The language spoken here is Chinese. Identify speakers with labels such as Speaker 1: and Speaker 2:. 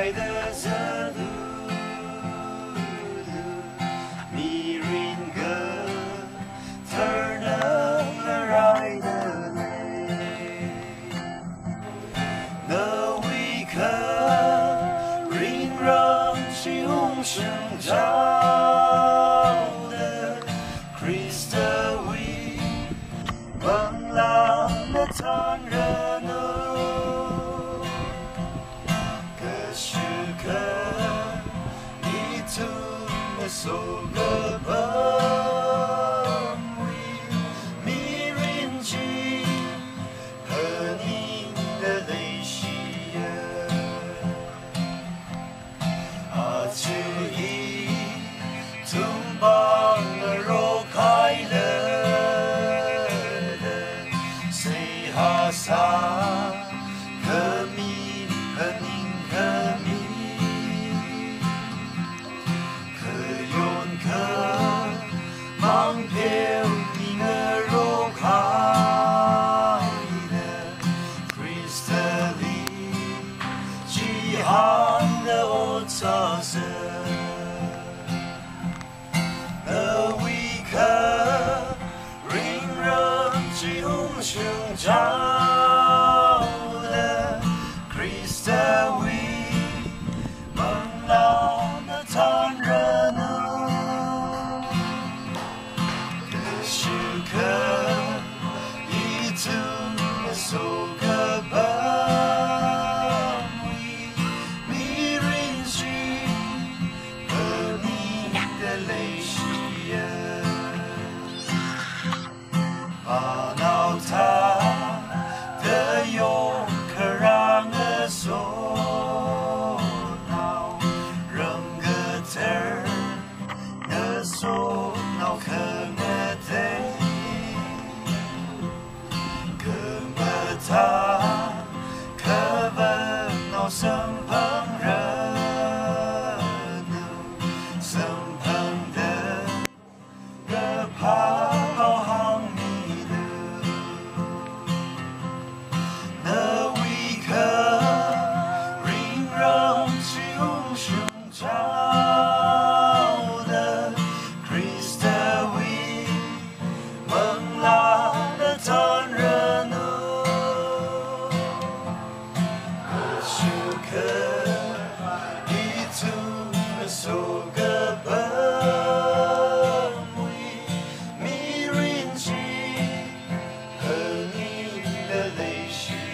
Speaker 1: 爱的热度，你人格 turn up the right way， 那为可令人永生照的 Christ 为蒙浪的残忍哦，可时刻你图的所个本为迷人记和你的泪洗就以同帮的若开了谁哈萨可米和宁可米可用可mang theo你的若开了 Christ 里极寒的我操色那为可令人之永生照的 Christ 为蒙浪的残忍可时刻一图的所个本把脑他的永可让的所脑人个字的所脑可个字可么他可问脑生朋人生朋的个怕好行你的那为可令人永生照的 Christ 为蒙浪的残忍可时刻一图的所个本和你的泪洗